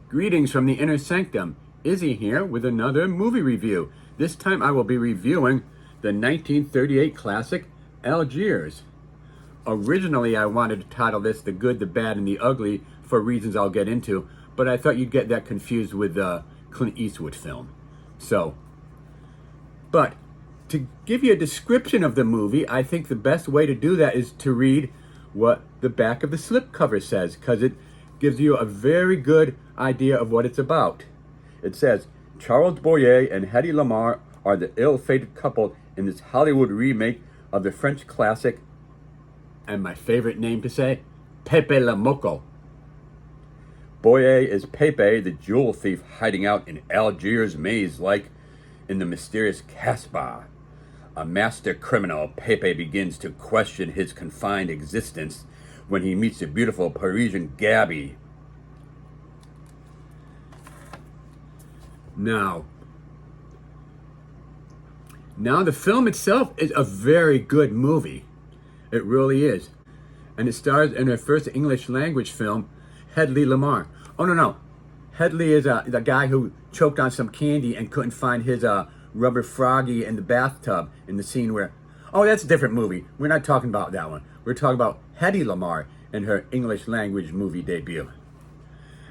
Greetings from the Inner Sanctum. Izzy here with another movie review. This time I will be reviewing the 1938 classic Algiers. Originally I wanted to title this The Good, the Bad, and the Ugly for reasons I'll get into, but I thought you'd get that confused with the Clint Eastwood film. But to give you a description of the movie, I think the best way to do that is to read what the back of the slipcover says, because it gives you a very good idea of what it's about. It says, Charles Boyer and Hedy Lamarr are the ill-fated couple in this Hollywood remake of the French classic, and my favorite name to say, Pepe Le Moko. Boyer is Pepe, the jewel thief hiding out in Algiers maze like in the mysterious Casbah. A master criminal, Pepe begins to question his confined existence when he meets the beautiful Parisian Gabby. Now the film itself is a very good movie. It really is. And it stars in her first English language film, Hedy Lamarr. Oh, no. Hedy is the guy who choked on some candy and couldn't find his rubber froggy in the bathtub in the scene where... Oh, that's a different movie. We're not talking about that one. We're talking about Hedy Lamarr in her English language movie debut.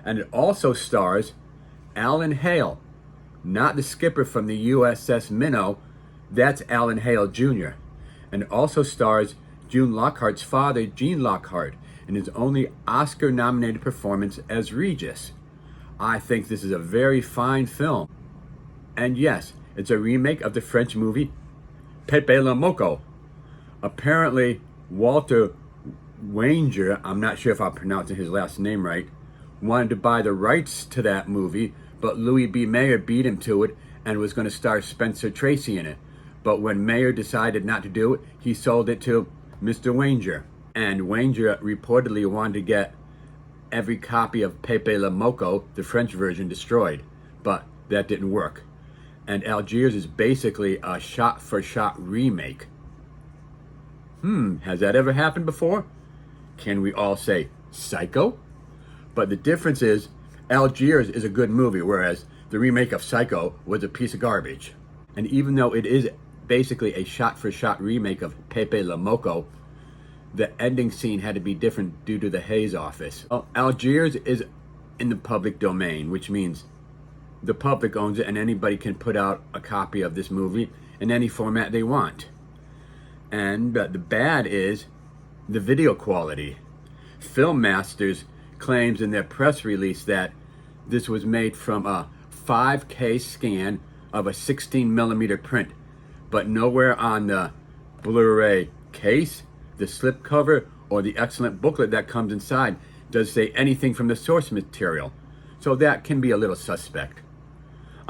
And it also stars Alan Hale, not the skipper from the USS Minnow. That's Alan Hale Jr. And it also stars June Lockhart's father, Gene Lockhart, in his only Oscar-nominated performance as Regis. I think this is a very fine film. And yes, it's a remake of the French movie Pepe Le Moko. Apparently, Walter Wanger, I'm not sure if I'm pronouncing his last name right, wanted to buy the rights to that movie, but Louis B. Mayer beat him to it and was going to star Spencer Tracy in it. But when Mayer decided not to do it, he sold it to Mr. Wanger. And Wanger reportedly wanted to get every copy of Pepe Le Moko, the French version, destroyed. But that didn't work. And Algiers is basically a shot-for-shot remake. Has that ever happened before? Can we all say Psycho? But the difference is, Algiers is a good movie, whereas the remake of Psycho was a piece of garbage. And even though it is basically a shot-for-shot remake of Pepe Le Moko, the ending scene had to be different due to the Hays office. Well, Algiers is in the public domain, which means the public owns it and anybody can put out a copy of this movie in any format they want. And the bad is the video quality. Film Masters claims in their press release that this was made from a 5K scan of a 16mm print, but nowhere on the Blu-ray case, the slipcover, or the excellent booklet that comes inside does say anything from the source material. So that can be a little suspect.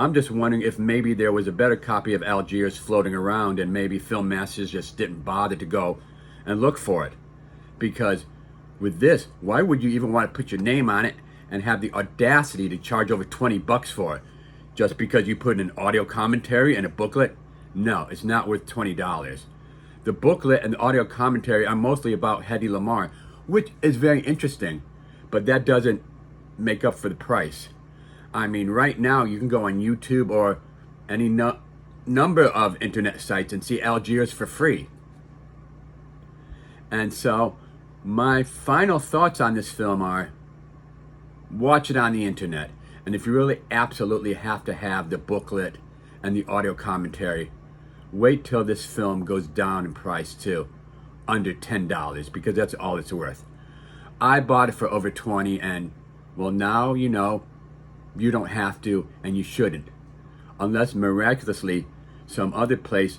I'm just wondering if maybe there was a better copy of Algiers floating around and maybe Film Masters just didn't bother to go and look for it. Because with this, why would you even want to put your name on it and have the audacity to charge over $20 for it? Just because you put in an audio commentary and a booklet? No, it's not worth $20. The booklet and the audio commentary are mostly about Hedy Lamarr, which is very interesting, but that doesn't make up for the price. I mean, right now you can go on YouTube or any number of internet sites and see Algiers for free. And so, my final thoughts on this film are, watch it on the internet. And if you really absolutely have to have the booklet and the audio commentary, wait till this film goes down in price to under $10, because that's all it's worth. I bought it for over $20, and well, now you know you don't have to and you shouldn't, unless miraculously some other place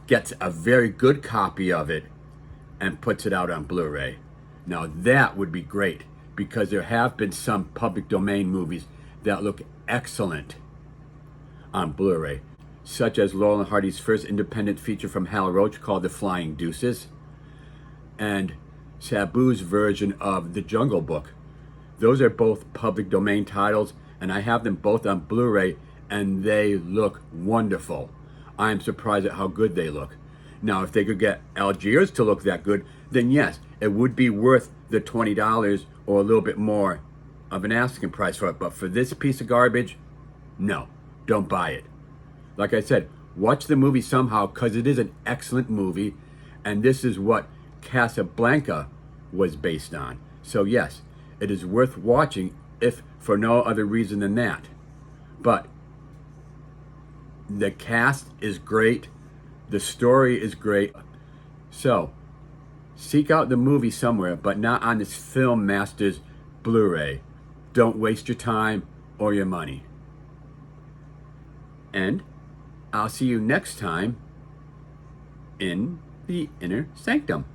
gets a very good copy of it and puts it out on Blu-ray. Now that would be great, because there have been some public domain movies that look excellent on Blu-ray, such as Laurel and Hardy's first independent feature from Hal Roach called The Flying Deuces, and Sabu's version of The Jungle Book. Those are both public domain titles, and I have them both on Blu-ray, and they look wonderful. I am surprised at how good they look. Now, if they could get Algiers to look that good, then yes, it would be worth the $20 or a little bit more of an asking price for it. But for this piece of garbage, no, don't buy it. Like I said, watch the movie somehow because it is an excellent movie, and this is what Casablanca was based on. So yes, it is worth watching if for no other reason than that. But the cast is great, the story is great. So seek out the movie somewhere, but not on this Film Masters Blu-ray. Don't waste your time or your money. And I'll see you next time in the Inner Sanctum.